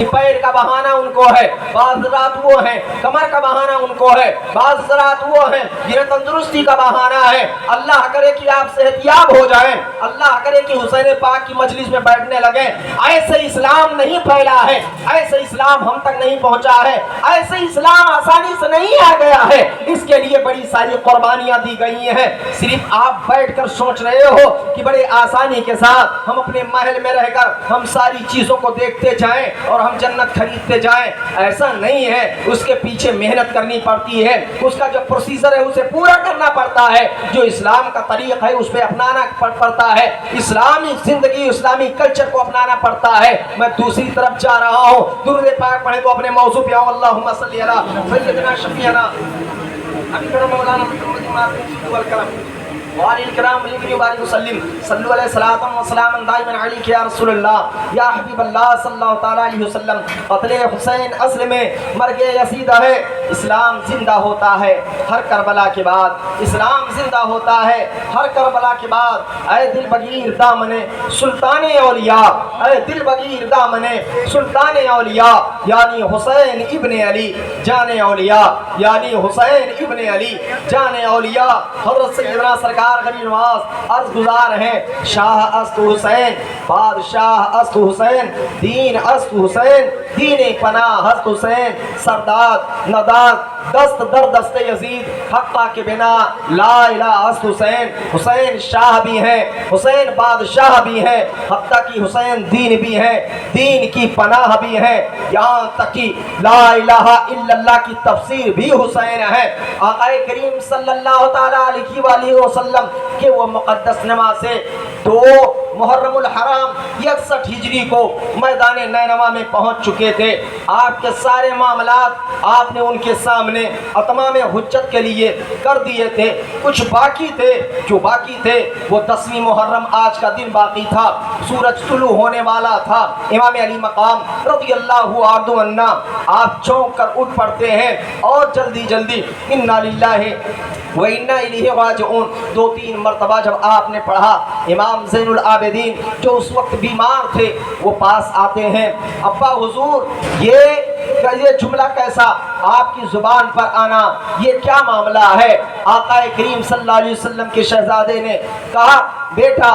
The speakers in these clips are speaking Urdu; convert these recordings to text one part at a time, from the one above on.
پیر کا بہانہ ان کو ہے، بعض رات وہ ہیں کمر کا بہانہ ان کو ہے، بعض رات وہ ہیں یہ تندرستی کا بہانہ ہے۔ اللہ کرے کہ آپ صحت یاب ہو جائیں، اللہ کرے کہ حسین پاک کی مجلس میں بیٹھنے لگیں۔ ایسے اسلام نہیں پھیلا ہے، ایسے اسلام ہم تک نہیں پہنچا ہے، ایسے اسلام آسانی سے نہیں آ گیا ہے، اس کے لیے بڑی ساری قربانیاں دی گئی ہیں۔ صرف آپ بیٹھ کر سوچ رہے ہو کہ بڑے آسانی کے ساتھ ہم اپنے محل میں رہ کر ہم ساری چیزوں کو دیکھتے جائیں اور ہم جنت خریدتے جائیں، ایسا نہیں ہے۔ اس کے پیچھے محنت کرنی پڑتی ہے، اس کا جو پروسیجر ہے اسے پورا کرنا پڑتا ہے، جو اسلام کا طریق ہے اس پہ اپنانا پڑتا ہے، اسلامی زندگی اسلامی کلچر کو اپنانا پڑتا ہے۔ میں دوسری طرف جا رہا ہوں، درود پاک پڑھیں تو اپنے موضوع پہ آؤں۔ اللہم صلی علی سیدنا شفیعنا حبیبنا مولانا محمد المعصوم والکرم وعلی الکرام علیہ وآلہ وسلم صلو علیہ الصلاۃ والسلام دائما علیک یا رسول اللہ یا حبیب اللہ صلی اللہ تعالی علیہ وسلم۔ قتل حسین اصل میں مرگ یزید ہے۔ اسلام زندہ ہوتا ہے ہر کربلا کے بعد، اسلام زندہ ہوتا ہے ہر کربلا کے بعد۔ اے دل بگیر دامن سلطان اولیاء، اے دل بگیر دامن سلطان اولیاء، یعنی حسین ابن علی جان اولیاء، یعنی حسین ابن علی جان اولیاء۔ حضرت سیدنا سرکار غنی نواز عرض گزار ہیں، شاہ است حسین بادشاہ است حسین، دین است حسین دین پناہ است حسین، سرداد نداد دست در دست یزید حقہ کے بنا لا الہ است حسین۔ حسین شاہ بھی ہیں، حسین بادشاہ بھی ہیں، حتیٰ کہ حسین دین بھی ہیں، دین کی پناہ بھی ہیں، یہاں تک کہ لا الہ الا اللہ کی تفسیر بھی حسین ہے۔ آقا کریم صلی اللہ تعالیٰ علیہ وآلہ وسلم کہ وہ مقدس نمازیں 2 محرم الحرام 61 ہجری کو میدان نینوا میں پہنچ چکے تھے۔ آپ کے سارے معاملات آپ نے ان کے سامنے اتمام حجت کے لیے کر دیے تھے، کچھ باقی تھے، جو باقی تھے وہ 10ویں محرم آج کا دن باقی تھا، سورج طلوع ہونے والا تھا۔ امام علی مقام رضی اللہ عنہ آپ چونک کر اٹھ پڑتے ہیں اور جلدی جلدی انا للہ وَإِنَّا إِلَيْهِ رَاجِعُونَ 2-3 مرتبہ جب آپ نے پڑھا، امام زین العابدین جو اس وقت بیمار تھے وہ پاس آتے ہیں، ابا حضور یہ جملہ کیسا آپ کی زبان پر آنا، یہ کیا معاملہ ہے؟ آقا کریم صلی اللہ علیہ وسلم کے شہزادے نے کہا، بیٹا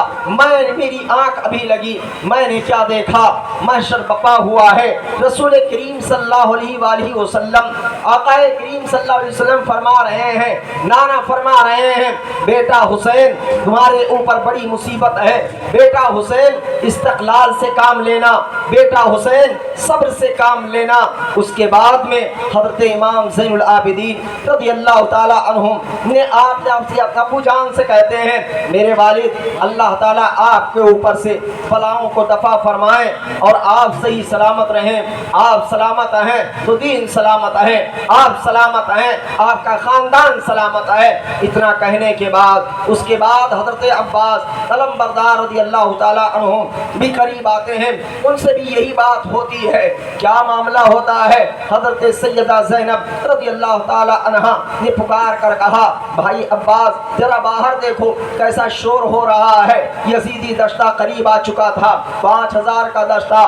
میری آنکھ ابھی لگی، میں نے کیا دیکھا، محشر بپا ہوا ہے۔ رسول کریم صلی اللہ علیہ وآلہ وسلم آقا کریم صلی اللہ علیہ وسلم فرما رہے ہیں، نانا فرما رہے ہیں، بیٹا حسین تمہارے اوپر بڑی مصیبت ہے، بیٹا حسین استقلال سے کام لینا، بیٹا حسین صبر سے کام لینا۔ اس کے بعد میں حضرت امام زین العابدین رضی اللہ تعالیٰ عنہم نے آپ ابو جان سے کہتے ہیں، میرے والد اللہ تعالیٰ آپ کے اوپر سے بلاؤں کو دفع فرمائیں اور آپ صحیح سلامت رہیں، آپ سلامت ہیں تو دین سلامت ہے، آپ سلامت ہیں آپ کا خاندان سلامت ہے۔ اتنا کہنے کے بعد اس کے بعد حضرت عباس علم بردار رضی اللہ تعالیٰ عنہم بھی قریب آتے ہیں، ان سے بھی یہی بات ہوتی ہے۔ کیا معاملہ ہوتا ہے؟ حضرت سیدہ زینب رضی اللہ تعالیٰ عنہا نے پکار کر کہا، بھائی عباس ذرا باہر دیکھو کیسا شور ہو رہا ہے۔ یزیدی دشتہ قریب آ چکا تھا، 5000 کا دشتہ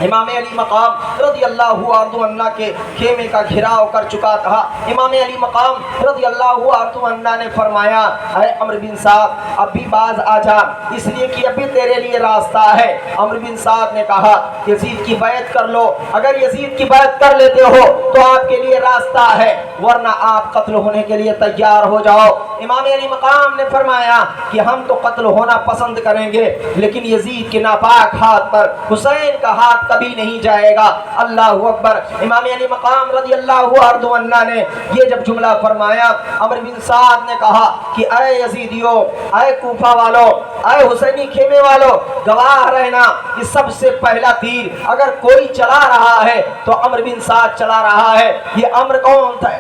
امام علی مقام رضی اللہ عنہ کے خیمے کا گھراؤ کر چکا تھا۔ امام علی مقام رضی اللہ عنہ نے فرمایا، اے عمرو بن سعد اب بھی باز آ جا، اس لیے کہ ابھی تیرے لیے راستہ ہے۔ عمرو بن سعد نے کہا، یزید کی بیعت کر لو، اگر یزید کی بیعت کر لیتے ہو تو آپ کے لیے راستہ ہے، ورنہ آپ قتل ہونے کے لیے تیار ہو جاؤ۔ امام علی مقام نے فرمایا کہ ہم تو قتل ہونا پسند کریں گے، لیکن یزید کے ناپاک ہاتھ پر حسین کا ہاتھ کبھی نہیں جائے گا۔ اللہ اکبر۔ امام علی مقام رضی اللہ عنہ نے یہ جب جملہ فرمایا، عمرو بن سعد نے کہا کہ اے یزیدیو، اے کوفہ والو، اے حسینی خیمے والو، گواہ رہنا کہ سب سے پہلا تیر اگر کوئی چلا رہا ہے تو عمرو بن سعد چلا رہا ہے۔ یہ عمرو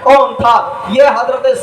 کون تھا؟ یہ حضرت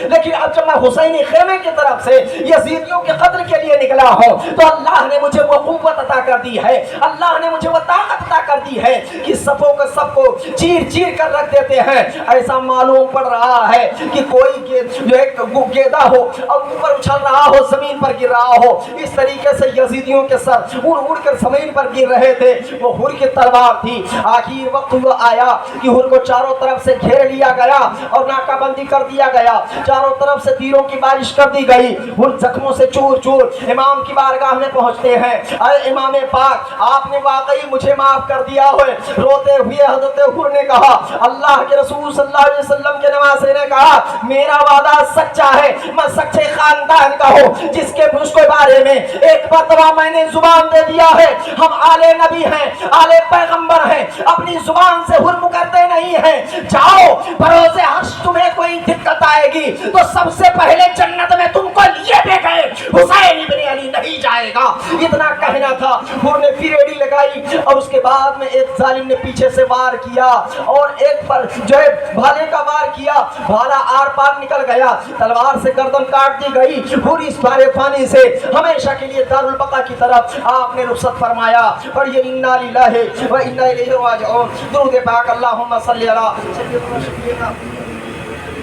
لیکن اب جب میں حسینی خیمے کی طرف سے یزیدیوں کے قتل کے لیے نکلا ہوں تو اللہ نے مجھے وہ قوت عطا کر دی ہے، اللہ نے مجھے وہ طاقت عطا کر دی ہے کہ صفوں کو سب کو چیر چیر کر رکھ دیتے ہیں۔ ایسا معلوم پڑ رہا ہے کہ کوئی جو ایک گیدا ہو اور اوپر اچھل رہا ہو، زمین پر گر رہا ہو، اس طریقے سے یزیدیوں کے سر اڑ اڑ کر زمین پر گر رہے تھے۔ وہ ہر کی تلوار تھی۔ آخر وقت وہ آیا کہ ہر کو چاروں طرف سے گھیر لیا گیا اور ناکہ بندی کر دیا گیا، چاروں طرف سے تیروں کی بارش کر دی گئی۔ ہر زخموں سے چور چور امام کی بارگاہ میں پہنچتے ہیں۔ اے امام پاک، آپ نے واقعی مجھے معاف کر دیا ہے۔ روتے ہوئے حضرت ہر نے کہا، اللہ کے رسول صلی اللہ علیہ وسلم کے نواسے نے کہا، میرا وعدہ سچا ہے، میں سچے خاندان کا ہوں جس کے بارے میں ایک مرتبہ میں نے زبان دے دیا ہے۔ ہم آلے نبی ہیں، آلے پیغمبر ہیں، اپنی زبان سے حرم کرتے نہیں ہیں۔ جاؤ، بروز حشر تمہیں کوئی دقت آئے گی تو سب سے پہلے جنت میں تم کو لیے بے گئے حسین ابن علی نہیں جائے گا۔ اتنا کہنا تھا، حر نے پھر ایڑی لگائی اور اس کے بعد میں ایک ظالم نے پیچھے سے وار کیا اور ایک پر جو ہے بھالے کا وار کیا، بھالا آر پار نکل گیا، تلوار سے گردن کاٹ دی گئی۔ حر اس بارے فانی سے ہمیشہ کے لیے دارالبقا کی طرف آپ نے رخصت فرمایا۔ اور یہ انا للہ و انا الیہ راجعون۔ درود پاک اللہم صلی علی سیدنا شفیعنا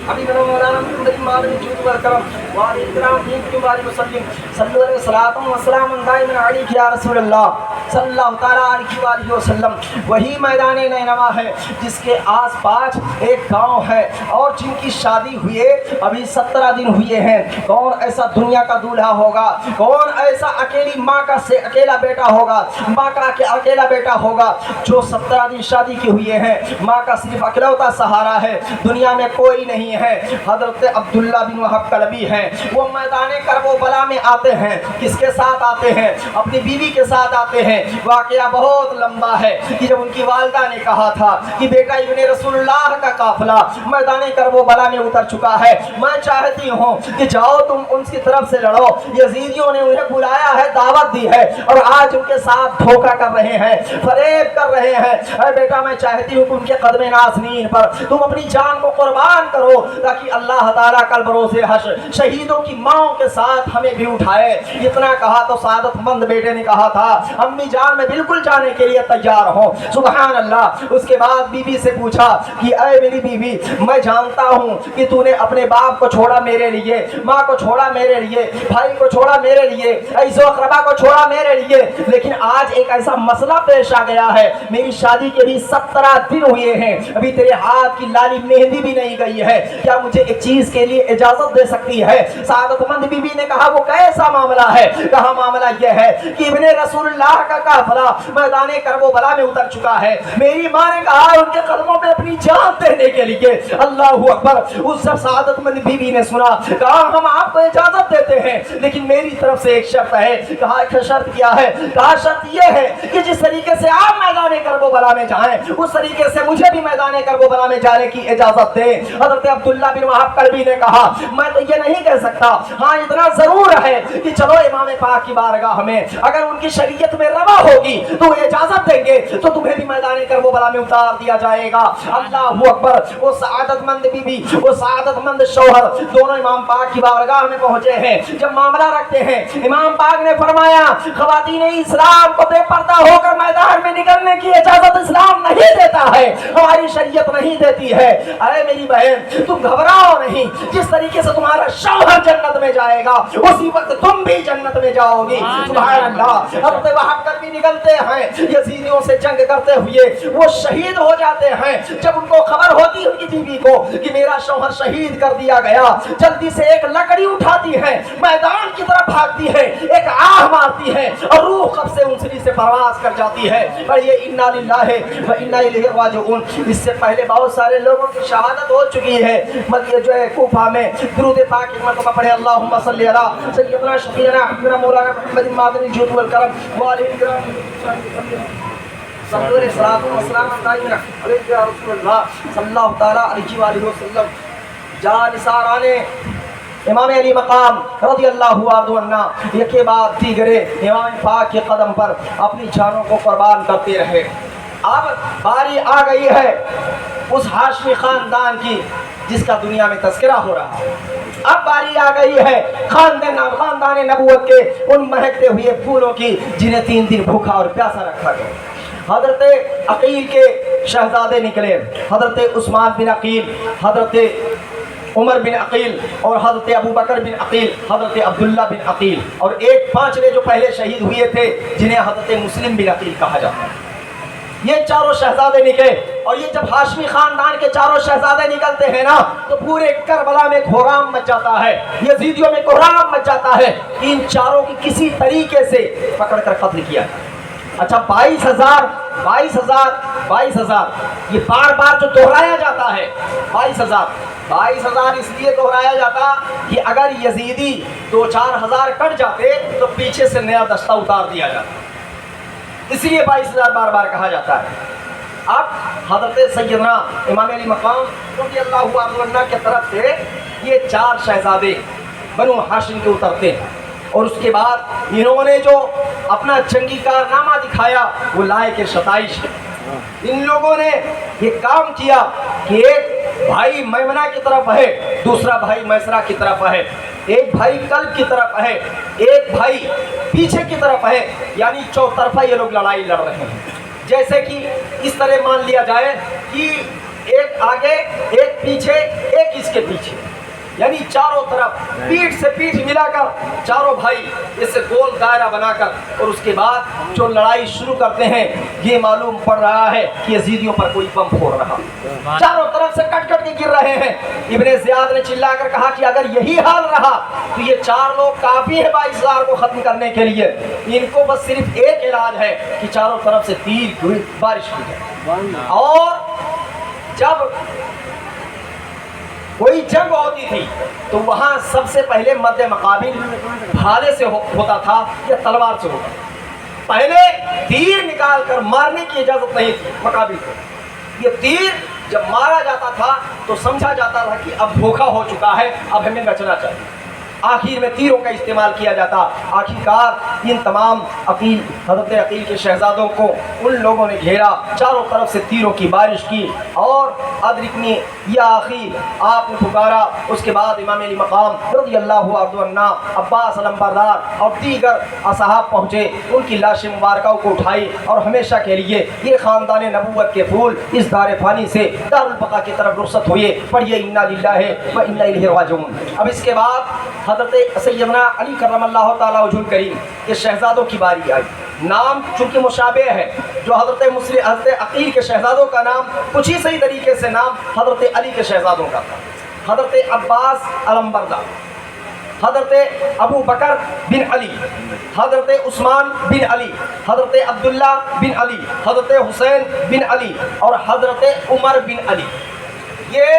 حبیبنا مولانا محمد مالک الجود والکرم وعلی اکرام دین کی بارک وسلم صلی اللہ علیہ وسلم وسلام دائما علیک یا رسول اللہ صلی اللہ تعالیٰ علیہ وآلہ وسلم۔ وہی میدان نینوا ہے جس کے آس پاس ایک گاؤں ہے اور جن کی شادی ہوئے ابھی 17 دن ہوئے ہیں۔ کون ایسا دنیا کا دولہا ہوگا، کون ایسا اکیلی ماں کا سے اکیلا بیٹا ہوگا، ماں کا اکیلا بیٹا ہوگا جو 17 دن شادی کی ہوئے ہیں، ماں کا صرف اکلوتا سہارا ہے، دنیا میں کوئی نہیں ہے۔ حضرت عبداللہ بن وہب کلبی ہیں، وہ میدان کرب و بلا میں آتے ہیں۔ کس کے ساتھ آتے ہیں؟ اپنی بیوی کے ساتھ آتے ہیں۔ واقعہ بہت لمبا ہے کہ جب ان کی والدہ نے کہا تھا کہ بیٹا ابن رسول اللہ کا قافلہ میدان کرب و بلا میں اتر چکا ہے، میں چاہتی ہوں کہ جاؤ تم ان کی طرف سے لڑو۔ یزیدیوں نے انہیں بلایا ہے، دعوت دی ہے اور آج ان کے ساتھ دھوکہ کر رہے ہیں، فریب کر رہے ہیں۔ اے بیٹا، میں چاہتی ہوں کہ ان کے قدم نازنین پر تم اپنی جان کو قربان کرو تاکہ اللہ تعالیٰ کل بروز حشر شہیدوں کی ماں کے ساتھ ہمیں بھی اٹھائے۔ اتنا کہا تو سعادت مند بیٹے نے کہا تھا، امی جان میں بالکل جانے کے لیے تیار ہوں۔ سبحان اللہ۔ اس کے بعد بی بی سے پوچھا کہ اے میری بیوی، میں جانتا ہوں کہ تو نے اپنے باپ کو چھوڑا میرے لیے، ماں کو چھوڑا میرے لیے، بھائی کو چھوڑا میرے لیے، عیز و اقربا کو چھوڑا میرے لیے، لیکن آج ایک ایسا مسئلہ پیش آ گیا ہے، میری شادی کے بھی 17 دن ہوئے ہیں، ابھی تیرے ہاتھ کی لالی مہندی بھی نہیں گئی ہے، کیا مجھے ایک چیز کے لیے اجازت دے سکتی ہے؟ سعادت مند بی بی نے کہا وہ کیسا معاملہ ہے؟ کہا معاملہ یہ ہے کہ ابن رسول اللہ کا قافلہ میدان کرب و بلا میں اتر چکا ہے، میری ماں نے کہا ان کے قدموں پہ اپنی جان دینے کے لیے۔ اللہ اکبر۔ اس جب سعادت مند بی بی نے سنا، کہا ہم آپ کو اجازت دیتے ہیں لیکن میری طرف سے ایک شرط ہے۔ کہا شرط کیا ہے؟ کہا شرط یہ ہے کہ جس طریقے سے آپ میدان کرب و بلا میں جائیں اس طریقے سے مجھے بھی میدان کرب و بلا میں جانے کی اجازت دیں۔ حضرت عبداللہ بن وہب کلبی نے کہا میں تو یہ نہیں کہہ سکتا، ہاں اتنا ضرور ہے کہ چلو امام پاک کی بارگاہ میں اگر ان کی شریعت میں روا ہوگی تو اجازت دیں گے تو تمہیں بھی میدان کرب و بلا میں اتار دیا جائے گا۔ اللہ اکبر۔ وہ سعادت مند بی بی، وہ سعادت مند شوہر دونوں امام پاک کی بارگاہ میں پہنچے ہیں۔ جب معاملہ رکھتے ہیں، امام پاک نے فرمایا خواتین اسلام کو بے پردہ ہو کر میدان میں نکلنے کی اجازت اسلام نہیں دیتا ہے، ہماری شریعت نہیں دیتی ہے۔ اے میری بہن، تم گھبراؤ نہیں، جس طریقے سے تمہارا شوہر جنت میں جائے گا اسی وقت تم بھی جنت میں جاؤ گی۔ سبحان اللہ۔ حضرت وہب کلبی نکلتے ہیں، یزیدیوں سے جنگ کرتے ہوئے وہ شہید ہو جاتے ہیں۔ جب ان کو خبر ہوتی ہے ان کی بیوی کو کہ میرا شوہر شہید کر دیا گیا، جلدی سے ایک لکڑی اٹھاتی ہے، میدان کی طرف بھاگتی ہے، ایک آہ مارتی ہے اور روح قبض سے انسلی سے پرواز کر جاتی ہے۔ اور یہ انا للہ و انا الیہ راجعون۔ اس سے پہلے بہت سارے لوگوں کی شہادت ہو چکی ہے، مگر جو ہے کوفہ میں درود پاک ایک مرتبہ پڑھے، اللہم صلی علی سیدنا شفیعنا حبیبنا مولانا محمد مادن الجود والکرم وعلیہ الکرام صلی اللہ علیہ وسلم۔ جانثاران امام علی مقام رضی اللہ عنہ یکے بعد دیگرے امام پاک کے قدم پر اپنی جانوں کو قربان کرتے رہے۔ اب باری آ گئی ہے اس ہاشمی خاندان کی جس کا دنیا میں تذکرہ ہو رہا ہے۔ اب باری آ گئی ہے خاندان نبوت کے ان مہکتے ہوئے پھولوں کی جنہیں 3 دن بھوکا اور پیاسا رکھا گیا۔ حضرت عقیل کے شہزادے نکلے، حضرت عثمان بن عقیل، حضرت عمر بن عقیل اور حضرت ابو بکر بن عقیل، حضرت عبداللہ بن عقیل، اور ایک 5ویں جو پہلے شہید ہوئے تھے جنہیں حضرت مسلم بن عقیل کہا جاتا ہے۔ یہ چاروں شہزادے نکلے، اور یہ جب ہاشمی خاندان کے چاروں شہزادے نکلتے ہیں نا تو پورے کربلا میں کہرام مچ جاتا ہے، یزیدیوں میں کہرام مچ جاتا ہے۔ ان چاروں کی کسی طریقے سے پکڑ کر قتل کیا۔ اچھا 22,000 یہ بار بار جو دہرایا جاتا ہے، 22,000 اس لیے دہرایا جاتا کہ اگر یزیدی 2-4 ہزار کٹ جاتے تو پیچھے سے نیا دستہ اتار دیا جاتا، اس لیے 22,000 بار بار کہا جاتا ہے۔ اب حضرت سیدنا امام علی مقام رضی اللہ عنہ کی طرف سے یہ 4 شہزادے بنو ہاشم کے اترتے ہیں، اور اس کے بعد انہوں نے جو اپنا جنگی کارنامہ دکھایا وہ لائق ستائش ہے۔ ان لوگوں نے یہ کام کیا کہ ایک بھائی میمنہ کی طرف ہے، دوسرا بھائی میسرہ کی طرف ہے، ایک بھائی قلب کی طرف ہے، ایک بھائی پیچھے کی طرف ہے، یعنی چوطرفہ یہ لوگ لڑائی لڑ رہے ہیں۔ جیسے کہ اس طرح مان لیا جائے کہ ایک آگے، ایک پیچھے، ایک اس کے پیچھے، یعنی چاروں طرف پیٹھ سے پیٹھ ملا کر چاروں بھائی اس سے گول دائرہ بنا کر، اور اس کے بعد جو لڑائی شروع کرتے ہیں یہ معلوم پڑ رہا ہے کہ یزیدیوں پر کوئی بم پھوڑ رہا، چاروں طرف سے کٹ کٹ کے گر رہے ہیں۔ ابن زیاد نے چلا کر کہا کہ اگر یہی حال رہا تو یہ 4 لوگ کافی ہیں 22,000 کو ختم کرنے کے لیے، ان کو بس صرف ایک علاج ہے کہ چاروں طرف سے تیر بارش کی جائے۔ اور جب کوئی جنگ ہوتی تھی تو وہاں سب سے پہلے مد مقابل بھالے سے ہوتا تھا یا تلوار سے ہوتا تھا۔ پہلے تیر نکال کر مارنے کی اجازت نہیں تھی مقابل کو۔ یہ تیر جب مارا جاتا تھا تو سمجھا جاتا تھا کہ اب دھوکا ہو چکا ہے، اب ہمیں بچنا چاہیے۔ آخر میں تیروں کا استعمال کیا جاتا۔ آخرکار ان تمام حضرت عقیل کے شہزادوں کو ان لوگوں نے گھیرا، چاروں طرف سے تیروں کی بارش کی، اور ادرکنی یا اخی آپ نے پکارا۔ اس کے بعد امام علی مقام رضی اللہ عنہ، عباس علمبردار اور دیگر اصحاب پہنچے، ان کی لاش مبارکہ کو اٹھائی، اور ہمیشہ کے لیے یہ خاندان نبوت کے پھول اس دار فانی سے دار البقاء کی طرف رخصت ہوئے۔ پڑھیے انا للہ و انا الیہ راجعون۔ اب اس کے بعد حضرت سیدنا علی کرم اللہ تعالی وجہ الکریم کے شہزادوں کی باری آئی۔ نام چونکہ مشابہ ہے، جو حضرت عقیل کے شہزادوں کا نام کچھ ہی صحیح طریقے سے نام حضرت علی کے شہزادوں کا تھا۔ حضرت عباس علمبردار، حضرت ابو بکر بن علی، حضرت عثمان بن علی، حضرت عبداللہ بن علی، حضرت حسین بن علی اور حضرت عمر بن علی، یہ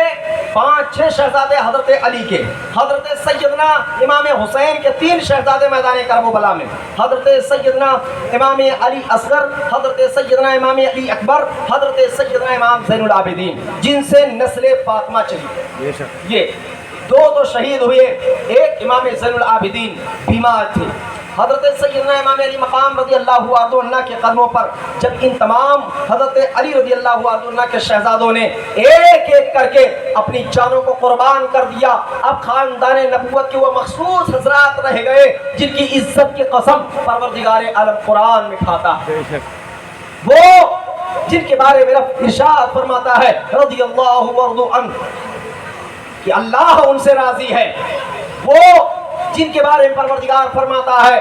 5-6 شہزادے حضرت علی کے۔ حضرت سیدنا امام حسین کے 3 شہزادے میدان کربلا میں، حضرت سیدنا امام علی اصغر، حضرت سیدنا امام علی اکبر، حضرت سیدنا امام زین العابدین، جن سے نسل فاطمہ چلی۔ یہ 2 تو شہید ہوئے، ایک امام زین العابدین بیمار تھے۔ حضرت سیدنا امام علی مقام رضی اللہ عنہ کے قدموں پر جب ان تمام حضرت علی رضی اللہ عنہ کے شہزادوں نے ایک ایک کر کے اپنی جانوں کو قربان کر دیا، اب خاندان نبوت کے وہ مخصوص حضرات رہ گئے جن کی عزت کی قسم پروردگار عالم قرآن میں کھاتا ہے، وہ جن کے بارے میں رب ارشاد فرماتا ہے رضی اللہ ورضوا عنہ کہ اللہ ان سے راضی ہے، وہ جن کے بارے میں پروردگار فرماتا ہے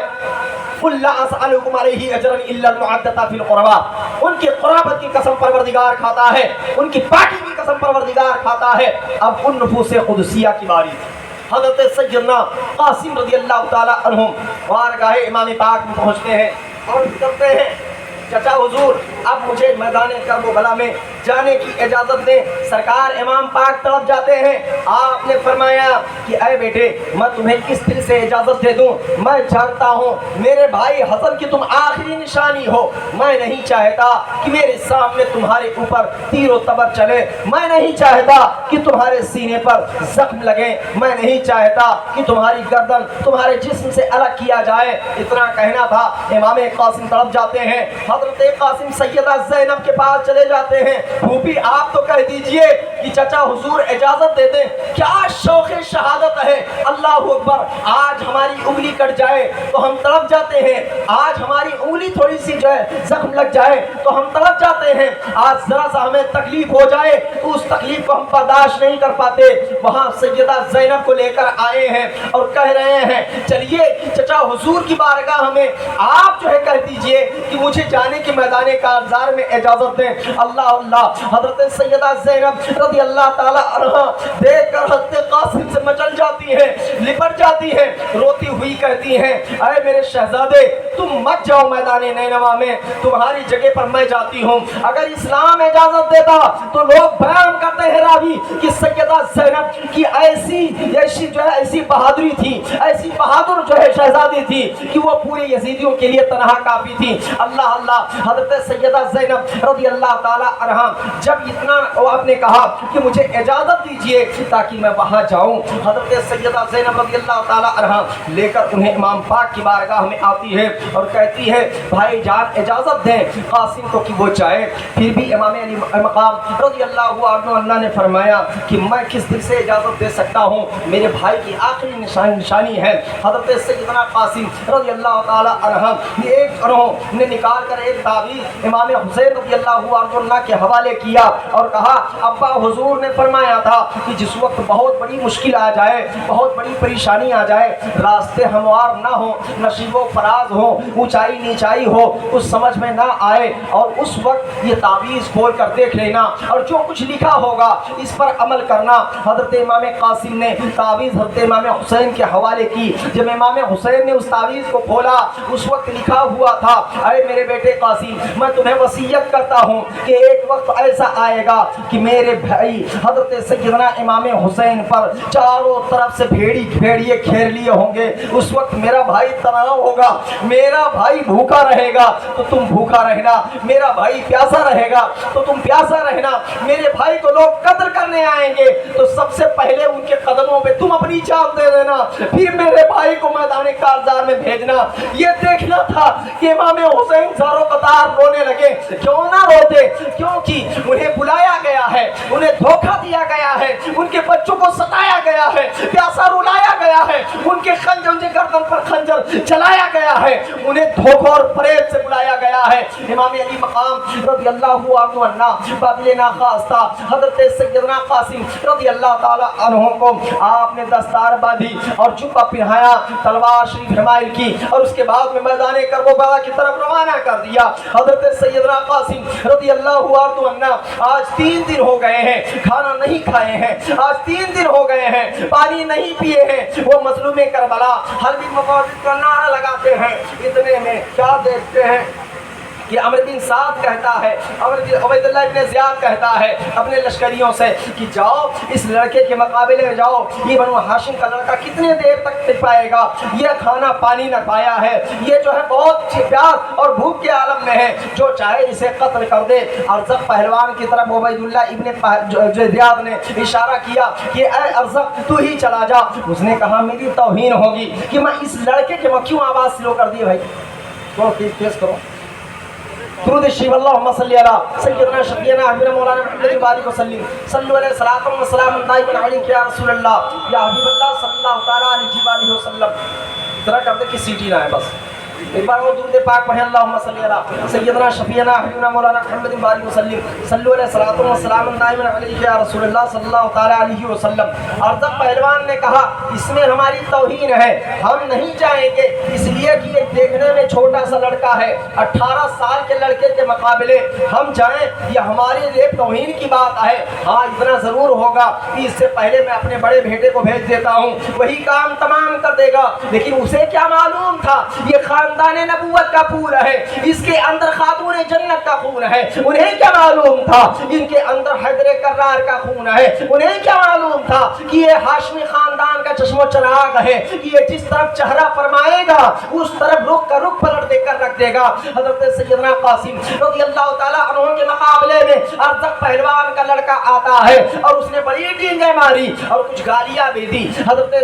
قُلْ لَا أَسْأَلُكُمْ عَلَيْهِ أَجْرًا إِلَّا الْمَوَدَّةَ فِي الْقُرْبَى، ان کی قرابت کی قسم پروردگار کھاتا ہے، ان کی پاکی کی قسم پروردگار کھاتا ہے۔ اب ان نفوس قدسیہ کی باری تھی۔ حضرت سیدنا قاسم رضی اللہ تعالی عنہم بارگاہ امام پاک میں پہنچتے ہیں اور کرتے ہیں چچا حضور اب مجھے میدان کربلا میں جانے کی اجازت دیں، سرکار امام پاک طرف جاتے ہیں۔ آپ نے فرمایا کہ اے بیٹے میں تمہیں کس دل سے اجازت دے دوں، میں جانتا ہوں میرے بھائی حسن کی تم آخری نشانی ہو، میں نہیں چاہتا کہ میرے سامنے تمہارے اوپر تیر و تبر چلے، میں نہیں چاہتا کہ تمہارے سینے پر زخم لگے، میں نہیں چاہتا کہ تمہاری گردن تمہارے جسم سے الگ کیا جائے۔ اتنا کہنا تھا، امام قاسم طرف جاتے ہیں، حضرت قاسم سیدہ زینب کے پاس چلے جاتے ہیں پھوپھی آپ تو کہہ دیجئے کہ چچا حضور اجازت دے دیں، کیا شوق شہادت ہے، اللہ اکبر۔ آج ہماری انگلی کٹ جائے تو ہم تڑپ جاتے ہیں، آج ہماری انگلی تھوڑی سی جو ہے زخم لگ جائے تو ہم تڑپ جاتے ہیں، آج ذرا سا ہمیں تکلیف ہو جائے تو اس تکلیف کو ہم برداشت نہیں کر پاتے۔ وہاں سیدہ زینب کو لے کر آئے ہیں اور کہہ رہے ہیں چلیے چچا حضور کی بارگاہ میں آپ جو ہے کہہ دیجئے کہ مجھے جانے کے میدان کارزار میں اجازت دیں۔ اللہ اللہ، حضرت سیدہ زینب رضی اللہ تعالی عنہ دیکھ کر حضرت قاسم سے مچل جاتی ہے، لپٹ جاتی ہے، روتی ہوئی کہتی ہیں اے میرے شہزادے تم مت جاؤ میدان نینوا میں، تمہاری جگہ پر میں جاتی ہوں۔ اگر اسلام اجازت دیتا تو لوگ بیان کرتے ہیں راوی کہ سیدہ زینب کی ایسی جو ہے ایسی بہادری تھی، ایسی بہادر جو ہے شہزادی تھی کہ وہ پورے یزیدیوں کے لیے تنہا کافی تھی۔ اللہ اللہ، حضرت سیدہ زینب رضی اللہ تعالی عنہا جب اتنا آپ نے کہا کہ مجھے اجازت دیجئے تاکہ میں وہاں جاؤں، حضرت سیدہ زینب رضی اللہ تعالی عنہا لے کر انہیں امام پاک کی بارگاہ میں آتی ہے اور کہتی ہے بھائی جان اجازت دیں قاسم کو کہ وہ جائے۔ پھر بھی امام علی مقام رضی اللہ عنہ نے فرمایا کہ میں کس دل سے اجازت دے سکتا ہوں، میرے بھائی کی آخری نشانی ہے۔ حضرت سیدنا قاسم رضی اللہ تعالی عنہ نے نکال کر ایک تعویذ امام حسین رضی اللہ عنہ کے حوالے کیا اور کہا ابا حضور نے فرمایا تھا کہ جس وقت بہت بڑی مشکل آ جائے، بہت بڑی پریشانی آ جائے، راستے ہموار نہ ہو، نشیب و فراز ہو، اونچائی نیچائی ہو، کچھ سمجھ میں نہ آئے، اور اس وقت یہ تعویذ کھول کر دیکھ لینا اور جو کچھ لکھا ہوگا اس پر عمل کرنا۔ حضرت امام قاسم نے تعویذ حضرت امام حسین کے حوالے کی۔ جب امام حسین نے اس تعویذ کو کھولا اس وقت لکھا ہوا تھا اے میرے بیٹے قاسم میں تمہیں وصیت کرتا ہوں کہ ایک وقت ایسا آئے گا کہ میرے بھائی حضرت سیدنا امام حسین پر چاروں طرف سے بھیڑیے گھیر لیے ہوں گے، اس وقت میرا بھائی تنہا ہوگا، میرا بھائی بھوکا رہے گا تو تم بھوکا رہنا، میرا بھائی پیاسا رہے گا تو تم پیاسا رہنا، میرے بھائی کو لوگ قتل کرنے آئیں گے تو سب سے پہلے ان کے قدموں پہ تم اپنی جان دے دینا، پھر میرے بھائی کو میدان کارزار میں بھیجنا۔ یہ دیکھنا تھا کہ امام حسین زارو قطار رونے لگے، کیوں نہ روتے؟ کیونکہ انہیں بلایا گیا ہے، انہیں دھوکہ دیا گیا ہے، ان کے بچوں کو ستایا گیا ہے، پیاسا رلایا گیا ہے، ان کے گردن پر خنجر چلایا گیا ہے، انہیں دھوکہ اور فریب سے بلایا گیا ہے۔ امام علی مقام رضی اللہ عنہ بابل ناخواستہ حضرت سیدنا قاسم رضی اللہ تعالی عنہ کو آپ نے دستار باندھی اور جبہ پہنایا، تلوار شریف حمائل کی اور اس کے بعد میں میدان کربلا کی طرف روانہ کر دیا۔ حضرت سیدنا قاسم رضی اللہ عنہ آج 3 دن ہو گئے ہیں کھانا نہیں کھائے ہیں، آج 3 دن ہو گئے ہیں پانی نہیں پیے ہیں، وہ مظلوم کربلا حلبی مقابل کا نعرہ لگاتے ہیں۔ اتنے میں کیا دیکھتے ہیں کہ عمرو بن سعد کہتا ہے، عبید اللہ بن زیاد کہتا ہے اپنے لشکریوں سے کہ جاؤ اس لڑکے کے مقابلے میں جاؤ، یہ بنو ہاشم کا لڑکا کتنے دیر تک ٹک پائے گا، یہ کھانا پانی نہ پایا ہے، یہ جو ہے بہت پیاس اور بھوک کے عالم میں ہے، جو چاہے اسے قتل کر دے۔ ارزق پہلوان کی طرف عبید اللہ ابن زیاد نے اشارہ کیا کہ اے ارزق تو ہی چلا جا۔ اس نے کہا میری توہین ہوگی کہ میں اس لڑکے کے کیوں آواز سلو کر دی بھائی، تو تیز کرو درود الشریف اللہم صلی علی سیدنا شفیعنا حبیبنا مولانا محمد بارک وسلم صلو علیہ الصلوۃ والسلام دائما علیک یا رسول اللہ یا حبیب اللہ صلی اللہ تعالی علیہ وسلم۔ ذرا کر دے کہ سیٹی نہ ہے بس ایک بار وہ درود پاک پڑھیں اللہم صلی علی سیدنا شفیعنا حبیبنا مولانا محمد بارک وسلم صلو علیہ الصلوۃ والسلام دائما علیک یا رسول اللہ صلی اللہ تعالی علیہ وسلم۔ ارزق پہلوان نے کہا اس میں ہماری توہین ہے، ہم نہیں جائیں گے، اس لیے کہ یہ دیکھنے میں چھوٹا سا لڑکا ہے، 18 سال کے لڑکے کے مقابلے ہم جائیں یہ ہمارے لیے توہین کی بات ہے۔ ہاں اتنا ضرور ہوگا کہ اس سے پہلے میں اپنے بڑے بیٹے کو بھیج دیتا ہوں، وہی کام تمام کر دے گا۔ لیکن اسے کیا معلوم تھا یہ خاندان نبوت کا پھول ہے، اس کے اندر خاتون جنت کا خون ہے، انہیں کیا معلوم تھا ان کے اندر حیدر کرار کا خون ہے، انہیں کیا معلوم تھا کہ یہ ہاشمی خاندان کا چشم و چراغ ہے، کہ یہ جس طرف چہرہ فرمائے گا اس طرف رخ کا رخ پلٹ دے کر رکھ دے گا۔ حضرت سیدنا قاسم رضی اللہ تعالی عنہ کے مقابلے میں ارزق پہلوان کا لڑکا آتا ہے اور اس نے بڑی ڈینگیں ماری اور کچھ گالیاں بھی دی۔ حضرت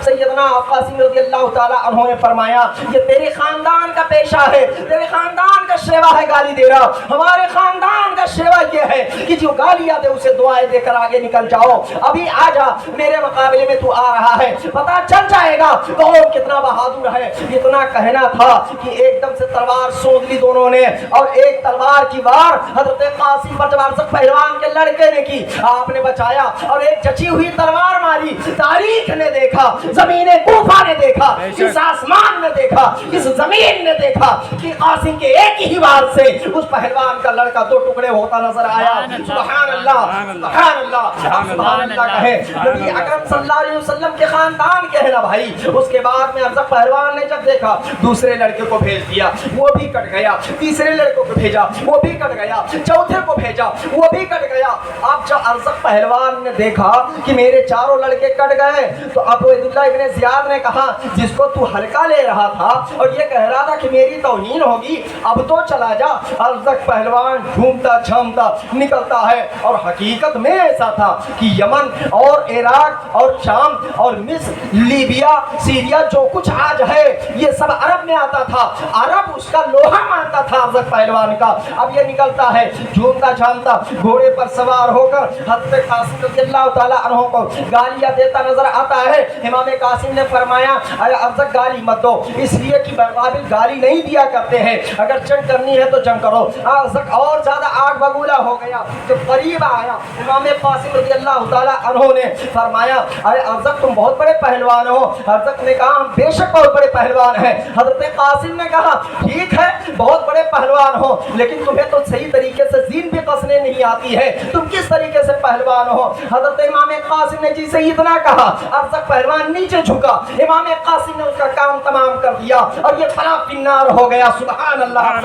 سیدنا قاسم رضی اللہ تعالی عنہ نے فرمایا یہ تیرے تیرے خاندان کا پیشہ ہے، تیرے خاندان کا شیوا ہے گالی دے رہا، ہمارے خاندان کا شیوا یہ ہے کہ جو گالیاں دے اسے دعائیں دے کر آگے نکل جاؤ، ابھی آ جا میرے مقابلے میں تو آ رہا ہے، پتہ چل جائے گا کون کتنا بہادر ہے۔ اتنا کہنا تھا کہ ایک دم سے تلوار سونت لی دونوں نے، اور ایک تلوار کی وار حضرت قاسم پر جب ارزق پہلوان کے لڑکے نے کی، آپ نے بچایا، اور ایک جچی ہوئی تلوار ماری۔ تاریخ نے دیکھا، زمین کوفہ نے دیکھا، اس آسمان نے دیکھا، اس زمین نے دیکھا کہ قاسم کے ایک ہی وار سے اس پہلوان کا لڑکا دو ٹکڑے ہوتا نظر آیا۔ سبحان اللہ، سبحان اللہ، سبحان اللہ کہے نبی اکرم صلی اللہ علیہ وسلم کے خاندان کے ہے نا بھائی۔ اس کے بعد میں ارزق پہلوان نے جب دیکھا، دوسرے لڑکے کو بھیج دیا، وہ بھی کٹ گیا، تیسرے لڑکے کو بھیجا، وہ بھی کٹ گیا، چوتھے کو بھیجا، وہ بھی کٹ گیا۔ اب جب ارزق پہلوان نے دیکھا کہ میرے چاروں لڑکے کٹ گئے، تو ابو عبداللہ ابن زیاد نے کہا جس کو تو ہلکا لے رہا تھا اور یہ کہہ رہا تھا کہ میری توہین ہوگی، اب تو چلا جا۔ ارزق پہلوان جھومتا جھامتا نکلتا ہے، اور حقیقت میں ایسا تھا کہ یمن اور عراق اور شام اور مصر، لیبیا، سیریا، جو کچھ آج ہے یہ سب عرب میں آتا تھا، عرب اس کا لوہا مانتا تھا ارزق پہلوان کا۔ اب یہ نکلتا ہے جھومتا جھامتا گھوڑے پر سوار ہو کر حضرت قاسم رضی اللہ تعالیٰ عنہ کو گالیاں دیتا نظر آتا ہے۔ امام قاسم نے فرمایا اے ارزق گالی مت دو، اس لیے کہ قابل گالی نہیں دیا کرتے ہیں، اگر جنگ کرنی ہے تو جنگ کرو۔ ارزق اور زیادہ آگ بگولا ہو گیا، جب قریب آیا امام قاسم رضی اللہ تعالیٰ عنہ نے فرمایا اے ارزق تم بہت بڑے پہلوان ہو۔ ارزق نے کہا ہم بے شک بہت بڑے پہلوان ہیں۔ حضرت قاسم نے کہا ٹھیک ہے بہت بڑے پہلوان ہو، لیکن تمہیں تو صحیح طریقے سے زین بھی قصنے نہیں آتی ہے، تم کس طریقے سے پہلوان ہو؟ حضرت امام قاسم نے جی سے اتنا کہا، ارزق پہلوان نیچے جھکا، امام قاسم نے اس کا کام تمام کر دیا اور یہ فنا فی النار ہو گیا۔ سبحان اللہ،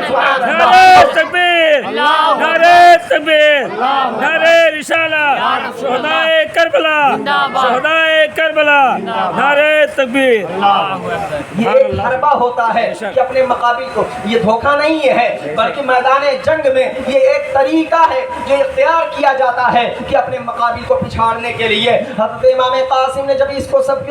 سبحان اللہ، نعرہ تکبیر، نعرہ تکبیر، نعرہ رسالت، شہدائے کربلا، شہدائے کربلا، نعرہ تکبیر۔ یہ ایک حربہ ہوتا ہے کہ اپنے مقابل کو، یہ دھوکہ نہیں ہے بلکہ میدان جنگ میں یہ ایک طریقہ ہے جو اختیار کیا جاتا ہے کہ اپنے مقابل کو پچھاڑنے کے لیے۔ حضرت امام قاسم نے جب اس کو سب